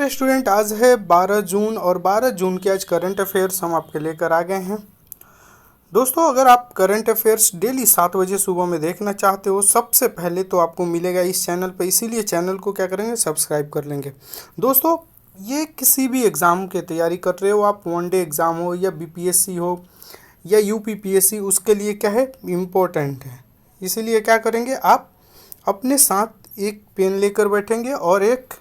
Dear student, आज है 12 जून और 12 जून के आज करंट अफेयर्स हम आपके लेकर आ गए हैं। दोस्तों, अगर आप करंट अफेयर्स डेली 7 बजे सुबह में देखना चाहते हो, सबसे पहले तो आपको मिलेगा इस चैनल पर, इसीलिए चैनल को क्या करेंगे, सब्सक्राइब कर लेंगे। दोस्तों, ये किसी भी एग्ज़ाम की तैयारी कर रहे हो आप, वनडे एग्ज़ाम हो या बीपीएससी हो या यूपीपीएससी, उसके लिए क्या है, इम्पोर्टेंट है। इसीलिए क्या करेंगे, आप अपने साथ एक पेन लेकर बैठेंगे और एक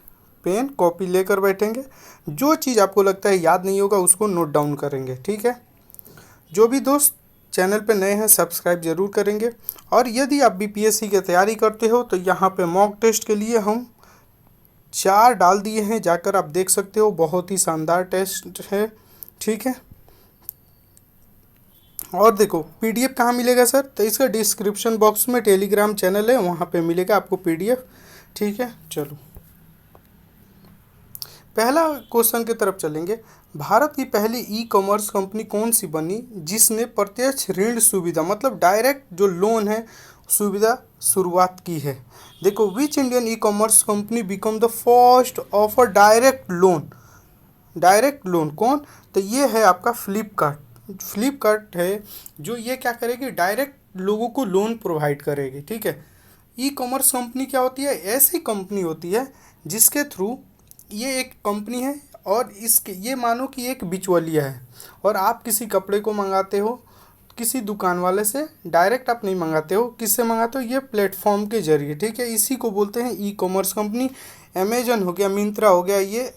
पेन कॉपी लेकर बैठेंगे। जो चीज़ आपको लगता है याद नहीं होगा उसको नोट डाउन करेंगे, ठीक है। जो भी दोस्त चैनल पे नए हैं सब्सक्राइब जरूर करेंगे। और यदि आप बीपीएससी की तैयारी करते हो तो यहाँ पे मॉक टेस्ट के लिए हम 4 डाल दिए हैं, जाकर आप देख सकते हो। बहुत ही शानदार टेस्ट है, ठीक है। और देखो पीडीएफ कहाँ मिलेगा सर, तो इसका डिस्क्रिप्शन बॉक्स में टेलीग्राम चैनल है, वहाँ पे मिलेगा आपको पीडीएफ, ठीक है। चलो पहला क्वेश्चन की तरफ चलेंगे। भारत की पहली ई कॉमर्स कंपनी कौन सी बनी जिसने प्रत्यक्ष ऋण सुविधा, मतलब डायरेक्ट जो लोन है, सुविधा शुरुआत की है। देखो, which Indian e commerce company become the first offer direct loan. Direct loan कौन, तो ये है आपका फ्लिपकार्ट। फ्लिपकार्ट है जो ये क्या करेगी, डायरेक्ट लोगों को लोन प्रोवाइड करेगी, ठीक है। ई कॉमर्स कंपनी क्या होती है, ऐसी कंपनी होती है जिसके थ्रू, ये एक कंपनी है और इसके ये मानो कि एक बिचौलिया है, और आप किसी कपड़े को मंगाते हो किसी दुकान वाले से, डायरेक्ट आप नहीं मंगाते हो, किससे मंगाते हो, ये प्लेटफॉर्म के जरिए, ठीक है। इसी को बोलते हैं ई कॉमर्स कंपनी। अमेजन हो गया, मिंत्रा हो गया, ये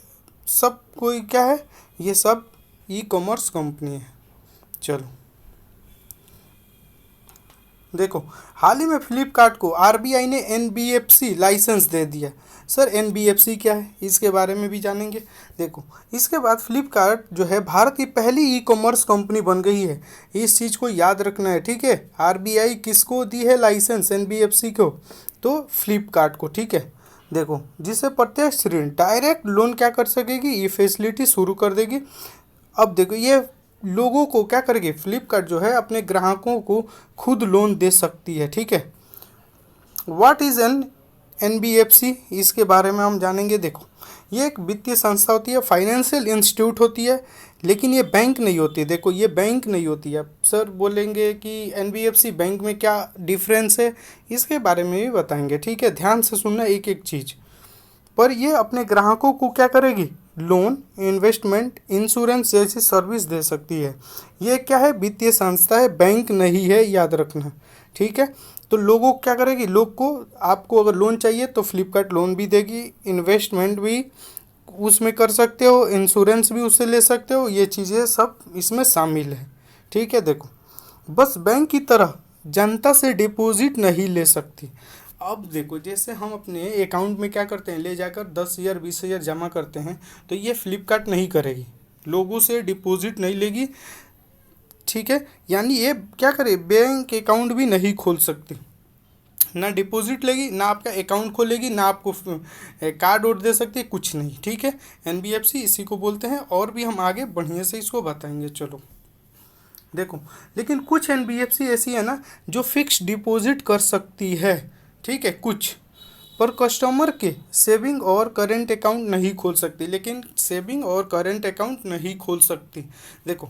सब कोई क्या है, ये सब ई कॉमर्स कंपनी है। चलो देखो, हाल ही में फ्लिपकार्ट को आरबीआई ने एनबीएफसी लाइसेंस दे दिया। सर एनबीएफसी क्या है, इसके बारे में भी जानेंगे। देखो, इसके बाद फ्लिपकार्ट जो है भारत की पहली ई कॉमर्स कंपनी बन गई है। इस चीज़ को याद रखना है, ठीक है। आरबीआई किसको दी है लाइसेंस, एनबीएफसी को, तो फ्लिपकार्ट को, ठीक है। देखो, जिसे प्रत्यक्ष ऋण डायरेक्ट लोन क्या कर सकेगी, ये फैसिलिटी शुरू कर देगी। अब देखो, ये लोगों को क्या करेगी, फ्लिपकार्ट जो है अपने ग्राहकों को खुद लोन दे सकती है, ठीक है। व्हाट इज़ एन एनबीएफसी, इसके बारे में हम जानेंगे। देखो, ये एक वित्तीय संस्था होती है, फाइनेंशियल इंस्टीट्यूट होती है, लेकिन ये बैंक नहीं होती है। देखो, ये बैंक नहीं होती है। सर बोलेंगे कि एनबीएफसी बैंक में क्या डिफरेंस है, इसके बारे में भी बताएंगे, ठीक है। ध्यान से सुनना एक एक चीज़। पर ये अपने ग्राहकों को क्या करेगी, लोन, इन्वेस्टमेंट, इंश्योरेंस जैसी सर्विस दे सकती है। ये क्या है, वित्तीय संस्था है, बैंक नहीं है, याद रखना, ठीक है। तो लोगों को क्या करेगी, लोग को, आपको अगर लोन चाहिए तो फ्लिपकार्ट लोन भी देगी, इन्वेस्टमेंट भी उसमें कर सकते हो, इंश्योरेंस भी उससे ले सकते हो, ये चीज़ें सब इसमें शामिल है, ठीक है। देखो, बस बैंक की तरह जनता से डिपॉजिट नहीं ले सकती। अब देखो, जैसे हम अपने अकाउंट में क्या करते हैं, ले जाकर 10,000 20,000 जमा करते हैं, तो ये फ्लिपकार्ट नहीं करेगी, लोगों से डिपॉजिट नहीं लेगी, ठीक है। यानी ये क्या करे, बैंक अकाउंट भी नहीं खोल सकती, ना डिपॉजिट लेगी, ना आपका अकाउंट खोलेगी, ना आपको कार्ड वोट दे सकती है, कुछ नहीं, ठीक है। एनबीएफसी इसी को बोलते हैं, और भी हम आगे बढ़िया से इसको बताएंगे। चलो देखो, लेकिन कुछ एनबीएफसी ऐसी है ना जो फिक्स डिपॉजिट कर सकती है, ठीक है, कुछ, पर कस्टमर के सेविंग और करेंट अकाउंट नहीं खोल सकती, लेकिन सेविंग और करेंट अकाउंट नहीं खोल सकती। देखो,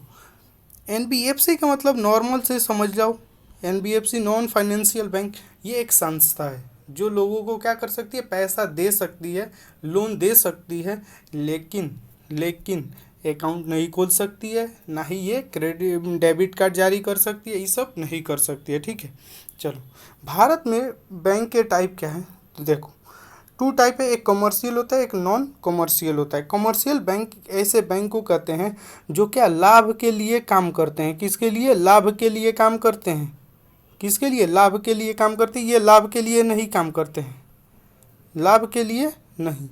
एनबीएफसी का मतलब नॉर्मल से समझ जाओ, एनबीएफसी नॉन फाइनेंशियल बैंक, ये एक संस्था है जो लोगों को क्या कर सकती है, पैसा दे सकती है, लोन दे सकती है, लेकिन अकाउंट नहीं खोल सकती है, ना ही ये क्रेडिट डेबिट कार्ड जारी कर सकती है, ये सब नहीं कर सकती है, ठीक है। चलो, भारत में बैंक के टाइप क्या है, तो देखो 2 टाइप है, एक कमर्शियल होता है, एक नॉन कमर्शियल होता है। कमर्शियल बैंक ऐसे बैंक को कहते हैं जो क्या लाभ के लिए काम करते हैं, किसके लिए, लाभ के लिए काम करते हैं, किसके लिए, लाभ के लिए काम करते हैं। ये लाभ के लिए नहीं काम करते हैं, लाभ के लिए नहीं।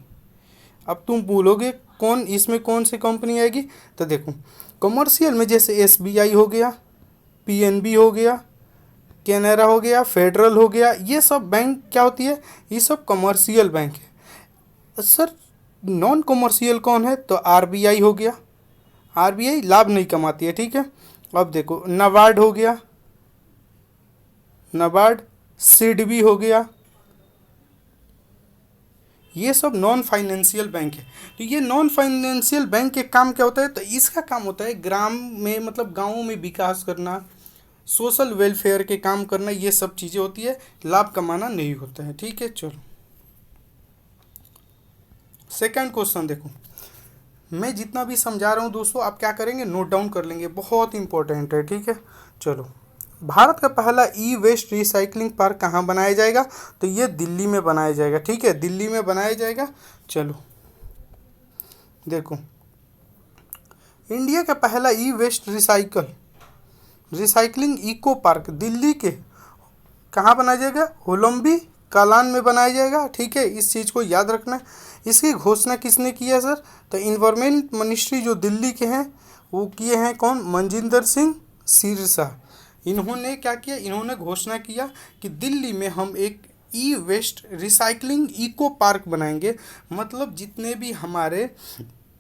अब तुम बोलोगे कौन, इसमें कौन सी कंपनी आएगी, तो देखो, कमर्शियल में जैसे एसबीआई हो गया, पीएनबी हो गया, कैनरा हो गया, फेडरल हो गया, ये सब बैंक क्या होती है, ये सब कमर्शियल बैंक है। सर नॉन कमर्शियल कौन है, तो आरबीआई हो गया, आरबीआई लाभ नहीं कमाती है, ठीक है। अब देखो, नाबार्ड हो गया, नाबार्ड, सिडबी हो गया, ये सब नॉन फाइनेंशियल बैंक है। तो ये नॉन फाइनेंशियल बैंक के काम क्या होता है, तो इसका काम होता है ग्राम में मतलब गाँवों में विकास करना, सोशल वेलफेयर के काम करना, ये सब चीज़ें होती है, लाभ कमाना नहीं होता है। ठीक है, चलो सेकंड क्वेश्चन देखो। मैं जितना भी समझा रहा हूँ दोस्तों, आप क्या करेंगे, नोट डाउन कर लेंगे, बहुत इंपॉर्टेंट है। ठीक है, चलो भारत का पहला ई वेस्ट रिसाइकलिंग पार्क कहाँ बनाया जाएगा, तो ये दिल्ली में बनाया जाएगा। ठीक है, दिल्ली में बनाया जाएगा। चलो देखो, इंडिया का पहला e waste recycling eco park Delhi के कहाँ बनाया जाएगा, होलम्बी कालान में बनाया जाएगा। ठीक है, इस चीज़ को याद रखना है। इसकी घोषणा किसने की है सर, तो इन्वायरमेंट मिनिस्ट्री जो दिल्ली के हैं वो किए हैं, कौन, मनजिंदर सिंह सिरसा। इन्होंने क्या किया, इन्होंने घोषणा किया कि दिल्ली में हम एक ई वेस्ट रिसाइकलिंग इको पार्क बनाएंगे। मतलब जितने भी हमारे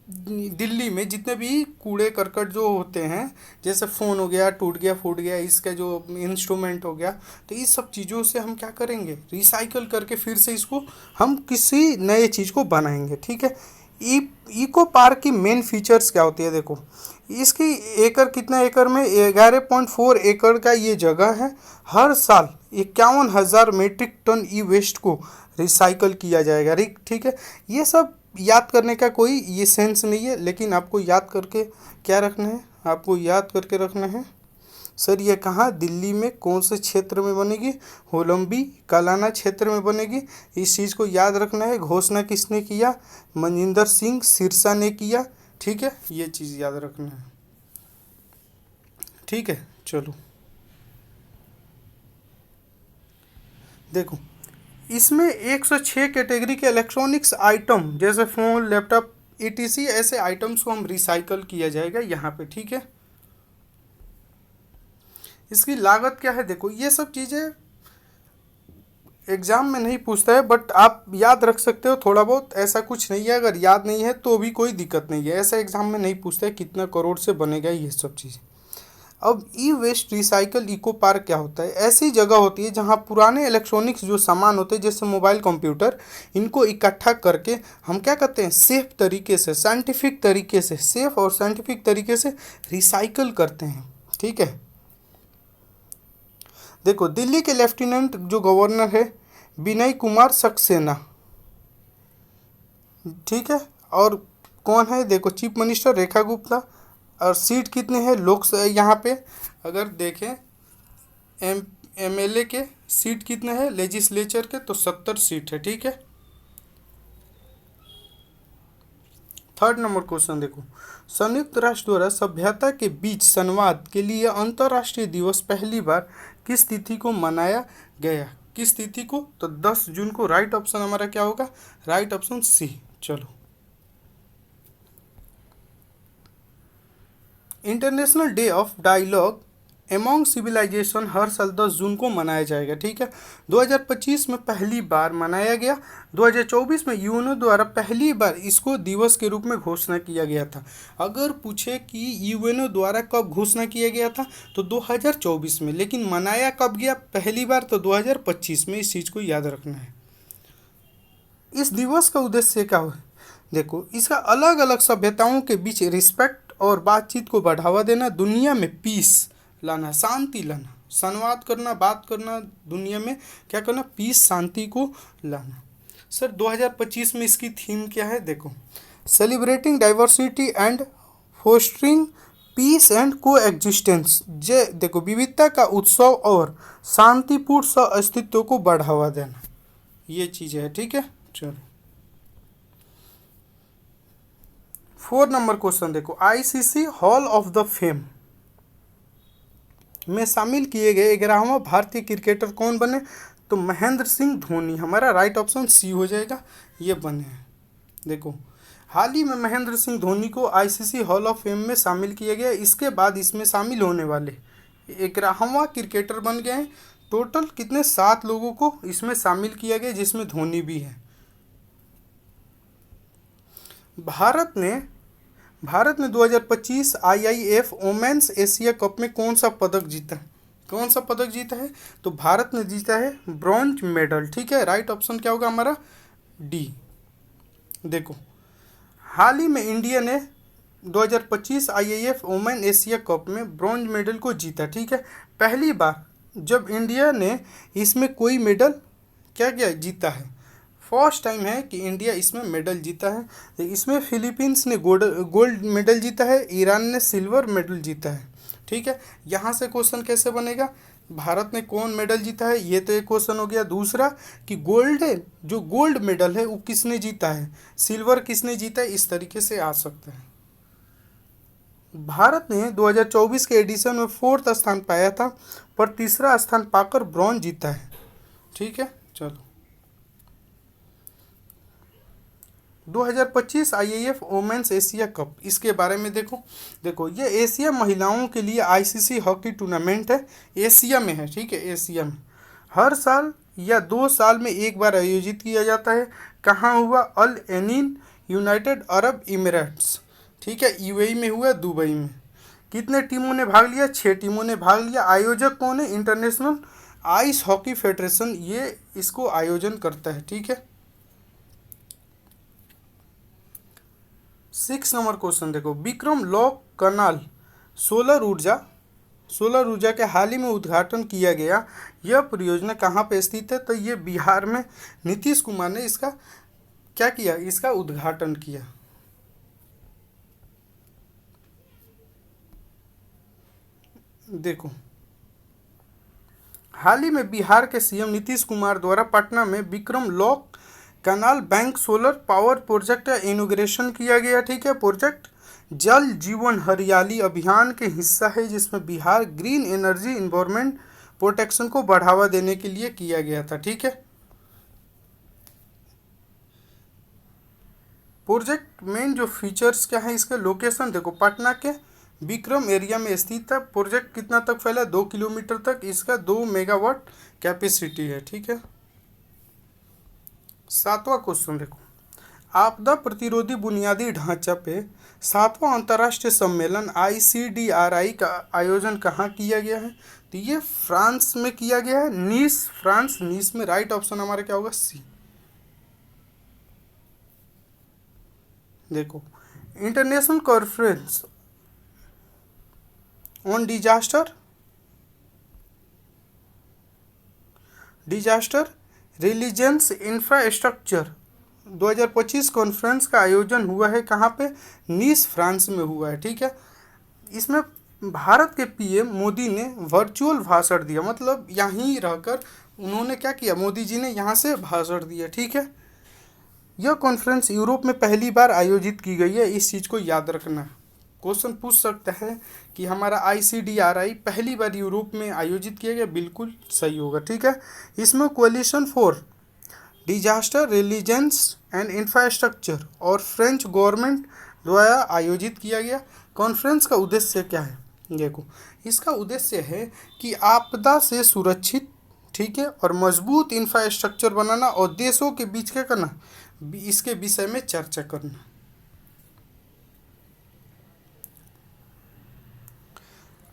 दिल्ली में जितने भी कूड़े करकट जो होते हैं, जैसे फ़ोन हो गया, टूट गया फूट गया, इसका जो इंस्ट्रूमेंट हो गया, तो इस सब चीज़ों से हम क्या करेंगे, रिसाइकल करके फिर से इसको हम किसी नए चीज़ को बनाएंगे। ठीक है, इको पार्क की मेन फीचर्स क्या होती है, देखो इसकी एकड़ कितना एकड़ में 11.4 एकड़ का ये जगह है। हर साल 51,000 मीट्रिक टन ई वेस्ट को रिसाइकल किया जाएगा। ठीक है, ये सब याद करने का कोई ये सेंस नहीं है, लेकिन आपको याद करके क्या रखना है, आपको याद करके रखना है सर ये कहाँ, दिल्ली में कौन से क्षेत्र में बनेगी, होलम्बी कालाना क्षेत्र में बनेगी। इस चीज़ को याद रखना है। घोषणा किसने किया, मनजिंदर सिंह सिरसा ने किया। ठीक है, ये चीज़ याद रखना है। ठीक है, चलो देखो, इसमें 106 कैटेगरी के इलेक्ट्रॉनिक्स आइटम जैसे फ़ोन, लैपटॉप, ईटीसी ऐसे आइटम्स को हम रिसाइकल किया जाएगा यहाँ पे। ठीक है, इसकी लागत क्या है, देखो ये सब चीज़ें एग्ज़ाम में नहीं पूछता है, बट आप याद रख सकते हो थोड़ा बहुत, ऐसा कुछ नहीं है। अगर याद नहीं है तो भी कोई दिक्कत नहीं है, ऐसा एग्ज़ाम में नहीं पूछता है कितना करोड़ से बनेगा ये सब चीज़ें। अब ई वेस्ट रिसाइकल इको पार्क क्या होता है, ऐसी जगह होती है जहाँ पुराने इलेक्ट्रॉनिक्स जो सामान होते हैं जैसे मोबाइल, कंप्यूटर, इनको इकट्ठा करके हम क्या करते हैं, सेफ तरीके से, साइंटिफिक तरीके से, सेफ और साइंटिफिक तरीके से रिसाइकल करते हैं। ठीक है, देखो दिल्ली के लेफ्टिनेंट जो गवर्नर है विनय कुमार सक्सेना। ठीक है, और कौन है, देखो चीफ मिनिस्टर रेखा गुप्ता। और सीट कितने हैं लोग यहाँ पे अगर देखें, एमएलए के सीट कितने हैं, लेजिस्लेचर के तो 70 सीट है। ठीक है, थर्ड नंबर क्वेश्चन देखो, संयुक्त राष्ट्र द्वारा सभ्यता के बीच संवाद के लिए अंतर्राष्ट्रीय दिवस पहली बार किस तिथि को मनाया गया, किस तिथि को, तो 10 जून को। राइट ऑप्शन हमारा क्या होगा, राइट ऑप्शन सी। चलो, international day of dialogue among civilization हर साल 10 जून को मनाया जाएगा। ठीक है, 2025 में पहली बार मनाया गया। 2024 में यूएनओ द्वारा पहली बार इसको दिवस के रूप में घोषणा किया गया था। अगर पूछे कि यूएनओ द्वारा कब घोषणा किया गया था तो 2024 में, लेकिन मनाया कब गया पहली बार, तो 2025 में। इस चीज़ को याद रखना है। इस दिवस का उद्देश्य क्या है, देखो इसका अलग अलग सभ्यताओं के बीच रिस्पेक्ट और बातचीत को बढ़ावा देना, दुनिया में पीस लाना, शांति लाना, संवाद करना, बात करना, दुनिया में क्या करना, पीस, शांति को लाना। सर 2025 में इसकी थीम क्या है, देखो celebrating diversity and fostering peace and coexistence. जे देखो विविधता का उत्सव और शांतिपूर्ण सह अस्तित्व को बढ़ावा देना, ये चीज़ें है। ठीक है, चलो 4 नंबर क्वेश्चन देखो, ICC hall of the fame में शामिल किए गए 11वां भारतीय क्रिकेटर कौन बने, तो महेंद्र सिंह धोनी। हमारा राइट ऑप्शन सी हो जाएगा, ये बने हैं। देखो हाल ही में महेंद्र सिंह धोनी को आईसीसी हॉल ऑफ फेम में शामिल किया गया। इसके बाद इसमें शामिल होने वाले 11वां क्रिकेटर बन गए हैं। टोटल कितने, 7 लोगों को इसमें शामिल किया गया, जिसमें धोनी भी है। भारत ने 2025 आईआईएफ वोमेन्स एशिया कप में कौन सा पदक जीता है, कौन सा पदक जीता है, तो भारत ने जीता है ब्रॉन्ज मेडल। ठीक है, राइट ऑप्शन क्या होगा हमारा, डी। देखो, हाल ही में इंडिया ने 2025 आईएएफ वुमेन एशिया कप में ब्रॉन्ज मेडल को जीता। ठीक है, पहली बार जब इंडिया ने इसमें कोई मेडल क्या क्या जीता है, फर्स्ट टाइम है कि इंडिया इसमें मेडल जीता है। तो इसमें फिलीपींस ने गोल्ड मेडल जीता है, ईरान ने सिल्वर मेडल जीता है। ठीक है, यहाँ से क्वेश्चन कैसे बनेगा, भारत ने कौन मेडल जीता है, ये तो एक क्वेश्चन हो गया। दूसरा कि गोल्ड मेडल है वो किसने जीता है, सिल्वर किसने जीता है, इस तरीके से आ सकता है। भारत ने 2024 के एडिशन में फोर्थ स्थान पाया था, पर तीसरा स्थान पाकर ब्रॉन्ज जीता है। ठीक है, चलो 2025 आईएएफ वुमेन्स एशिया कप, इसके बारे में देखो ये एशिया महिलाओं के लिए आईसीसी हॉकी टूर्नामेंट है, एशिया में है। ठीक है, एशिया में हर साल या 2 साल में एक बार आयोजित किया जाता है। कहाँ हुआ, अल एनीन यूनाइटेड अरब इमिरेट्स। ठीक है, यूएई में हुआ, दुबई में। कितने टीमों ने भाग लिया, 6 टीमों ने भाग लिया। आयोजक कौन है, इंटरनेशनल आइस हॉकी फेडरेशन, ये इसको आयोजन करता है। ठीक है, 6 नंबर क्वेश्चन देखो, विक्रम लॉक कनाल सोलर ऊर्जा के हाल ही में उद्घाटन किया गया, यह परियोजना कहाँ पे स्थित है, तो ये बिहार में नीतीश कुमार ने इसका क्या किया, इसका उद्घाटन किया। देखो, हाल ही में बिहार के सीएम नीतीश कुमार द्वारा पटना में विक्रम लॉक कनाल बैंक सोलर पावर प्रोजेक्ट का इनॉग्रेशन किया गया। ठीक है, प्रोजेक्ट जल जीवन हरियाली अभियान के हिस्सा है, जिसमें Bihar green energy environment protection को बढ़ावा देने के लिए किया गया था। ठीक है, प्रोजेक्ट मेन जो फीचर्स क्या है, इसके लोकेशन देखो, पटना के विक्रम एरिया में स्थित है। प्रोजेक्ट कितना तक फैला, 2 किलोमीटर तक, इसका 2 मेगावाट कैपेसिटी है। ठीक है, 7वां क्वेश्चन देखो, आपदा प्रतिरोधी बुनियादी ढांचा पे 7वां अंतर्राष्ट्रीय सम्मेलन ICDRI का आयोजन कहाँ किया गया है, तो ये फ्रांस में किया गया है, नीस फ्रांस। नीस में राइट ऑप्शन हमारा क्या होगा, सी। देखो, international conference on disaster resilience infrastructure 2025 conference का आयोजन हुआ है, कहाँ पे, नीस फ्रांस में हुआ है। ठीक है, इसमें भारत के पीएम मोदी ने वर्चुअल भाषण दिया, मतलब यहीं रहकर उन्होंने क्या किया, मोदी जी ने यहाँ से भाषण दिया। ठीक है, यह कॉन्फ्रेंस यूरोप में पहली बार आयोजित की गई है, इस चीज़ को याद रखना। क्वेश्चन पूछ सकता है कि हमारा ICDRI पहली बार यूरोप में आयोजित किया गया, बिल्कुल सही होगा। ठीक है, इसमें coalition for disaster resilience and infrastructure और फ्रेंच गवर्नमेंट द्वारा आयोजित किया गया। कॉन्फ्रेंस का उद्देश्य क्या है, देखो, इसका उद्देश्य है कि आपदा से सुरक्षित, ठीक है, और मजबूत इंफ्रास्ट्रक्चर बनाना और देशों के बीच क्या करना, इसके विषय में चर्चा करना।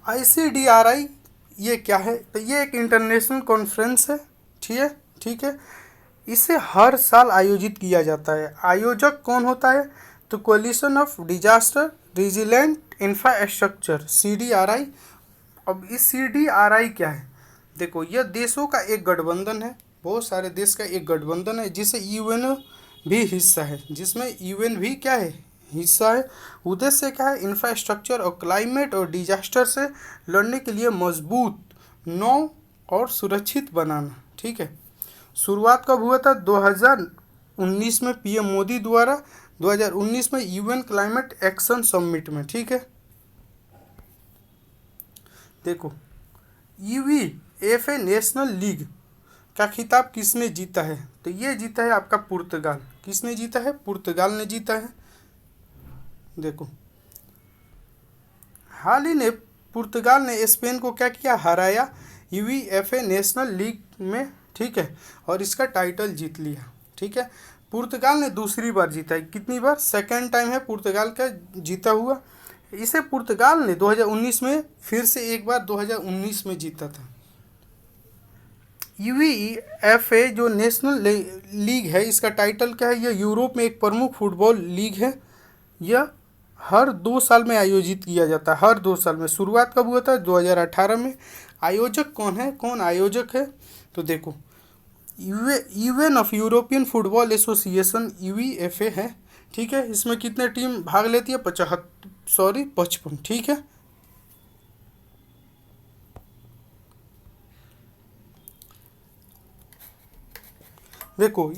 ICDRI ये क्या है, तो ये एक इंटरनेशनल कॉन्फ्रेंस है। ठीक है, इसे हर साल आयोजित किया जाता है। आयोजक कौन होता है, तो collision of disaster resilient infrastructure, CDRI। अब इस CDRI क्या है, देखो, यह देशों का एक गठबंधन है, बहुत सारे देश का एक गठबंधन है, जिसे UN भी हिस्सा है, जिसमें UN भी क्या है, हिस्सा है। उद्देश्य क्या है, इंफ्रास्ट्रक्चर और क्लाइमेट और डिजास्टर से लड़ने के लिए मजबूत, नौ और सुरक्षित बनाना। ठीक है, शुरुआत कब हुआ था, 2019 में PM मोदी द्वारा, 2019 में UN क्लाइमेट एक्शन समिट में। ठीक है, देखो, UEFA नेशनल लीग का खिताब किसने जीता है, तो ये जीता है आपका पुर्तगाल। किसने जीता है, पुर्तगाल ने जीता है। देखो, हाल ही में पुर्तगाल ने स्पेन को क्या किया, हराया UEFA नेशनल लीग में। ठीक है, और इसका टाइटल जीत लिया। ठीक है, पुर्तगाल ने दूसरी बार जीता है, कितनी बार, सेकेंड टाइम है पुर्तगाल का जीता हुआ। इसे पुर्तगाल ने 2019 में फिर से एक बार 2019 में जीता था। यूईएफए जो नेशनल लीग है, इसका टाइटल क्या है? यह यूरोप में एक प्रमुख फुटबॉल लीग है। यह हर 2 साल में आयोजित किया जाता है, हर 2 साल में। शुरुआत कब हुआ था? 2018 में। आयोजक कौन है? कौन आयोजक है? तो देखो, UN of European football association UEFA है। ठीक है, इसमें कितने टीम भाग लेती है? 55। ठीक है, देखो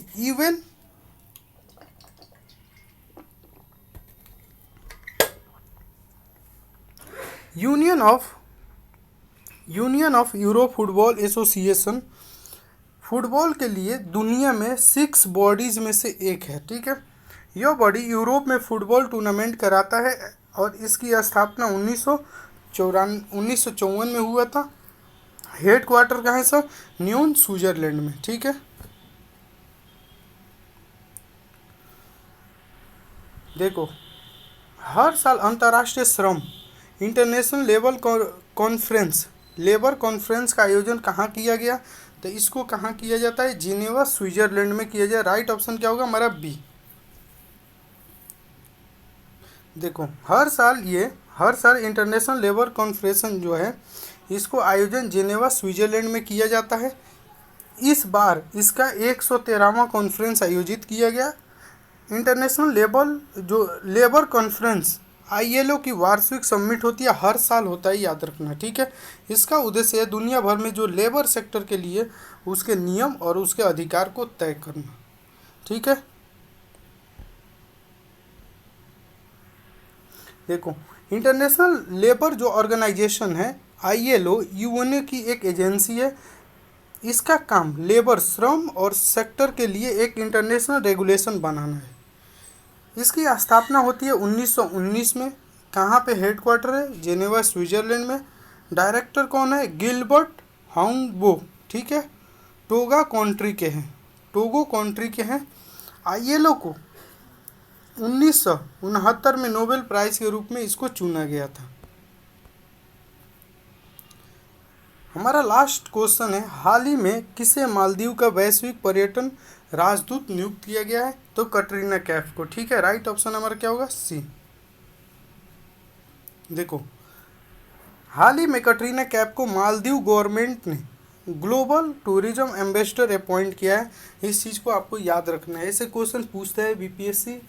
union of Europe football association football के लिए दुनिया में 6 बॉडीज में से एक है। ठीक है, यह बॉडी यूरोप में फुटबॉल टूर्नामेंट कराता है और इसकी स्थापना 1954 में हुआ था। हेड क्वार्टर कहाँ है सर? न्यून, स्विट्जरलैंड में। ठीक है, देखो, हर साल अंतर्राष्ट्रीय श्रम इंटरनेशनल लेबर कॉन्फ्रेंस का आयोजन कहाँ किया गया? तो इसको कहाँ किया जाता है? जिनेवा, स्विट्जरलैंड में किया जाए। राइट ऑप्शन क्या होगा हमारा? बी। देखो, हर साल इंटरनेशनल लेबर कॉन्फ्रेंस जो है, इसको आयोजन जिनेवा, स्विट्जरलैंड में किया जाता है। इस बार इसका 113वां कॉन्फ्रेंस आयोजित किया गया। इंटरनेशनल लेबर कॉन्फ्रेंस आईएलओ की वार्षिक समिट होती है, हर साल होता है, याद रखना। ठीक है, इसका उद्देश्य है दुनिया भर में जो लेबर सेक्टर के लिए उसके नियम और उसके अधिकार को तय करना। ठीक है, देखो, इंटरनेशनल लेबर जो ऑर्गेनाइजेशन है आईएलओ, यूएनओ की एक एजेंसी है। इसका काम लेबर, श्रम और सेक्टर के लिए एक इंटरनेशनल रेगुलेशन बनाना है। इसकी स्थापना होती है 1919 में। कहाँ पे हेड क्वार्टर है? जेनेवा, स्विट्जरलैंड में। डायरेक्टर कौन है? गिलबर्ट हाउंगबो। ठीक है, टोगो कंट्री के हैं। आईएलओ को 1969 में नोबेल प्राइज के रूप में इसको चुना गया था। हमारा लास्ट क्वेश्चन है, हाल ही में किसे मालदीव का वैश्विक पर्यटन राजदूत नियुक्त किया गया है? तो कटरीना कैफ को। ठीक है, राइट ऑप्शन हमारा क्या होगा? सी। देखो, हाल ही में कटरीना कैफ को मालदीव गवर्नमेंट ने ग्लोबल टूरिज्म एम्बेसडर अपॉइंट किया है। इस चीज़ को आपको याद रखना है। ऐसे क्वेश्चन पूछता है बीपीएससी,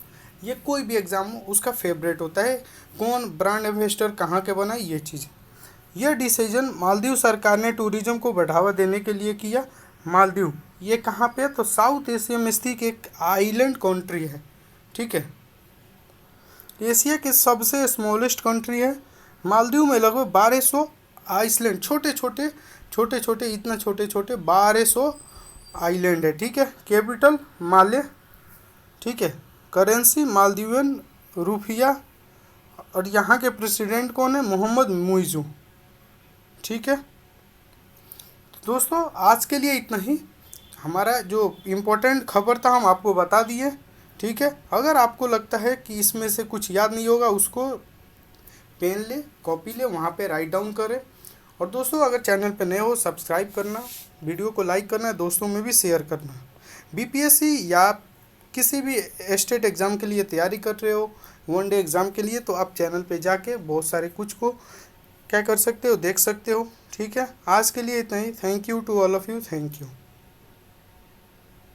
ये कोई भी एग्जाम हो उसका फेवरेट होता है, कौन ब्रांड एम्बेसडर कहाँ के बना, ये चीज़। यह डिसीजन मालदीव सरकार ने टूरिज्म को बढ़ावा देने के लिए किया। मालदीव ये कहाँ पे है? तो साउथ एशिया में स्थित एक आइलैंड कंट्री है। ठीक है, एशिया के सबसे स्मॉलेस्ट कंट्री है। मालदीव में लगभग 1200 आइसलैंड, छोटे छोटे इतना छोटे 1200 आइलैंड है। ठीक है, कैपिटल माले। ठीक है, करेंसी मालदीवियन रुपया और यहाँ के प्रेसिडेंट कौन है? मोहम्मद मुइज़ू। ठीक है दोस्तों, आज के लिए इतना ही। हमारा जो इम्पोर्टेंट खबर था हम आपको बता दिए। ठीक है, अगर आपको लगता है कि इसमें से कुछ याद नहीं होगा, उसको पेन ले, कॉपी ले, वहाँ पे राइट डाउन करें। और दोस्तों, अगर चैनल पे नए हो, सब्सक्राइब करना, वीडियो को लाइक करना, दोस्तों में भी शेयर करना। बीपीएससी या किसी भी स्टेट एग्ज़ाम के लिए तैयारी कर रहे हो, वन डे एग्ज़ाम के लिए, तो आप चैनल पे जाके बहुत सारे कुछ को क्या कर सकते हो, देख सकते हो। ठीक है, आज के लिए इतना ही। Thank you to all of you. Thank you.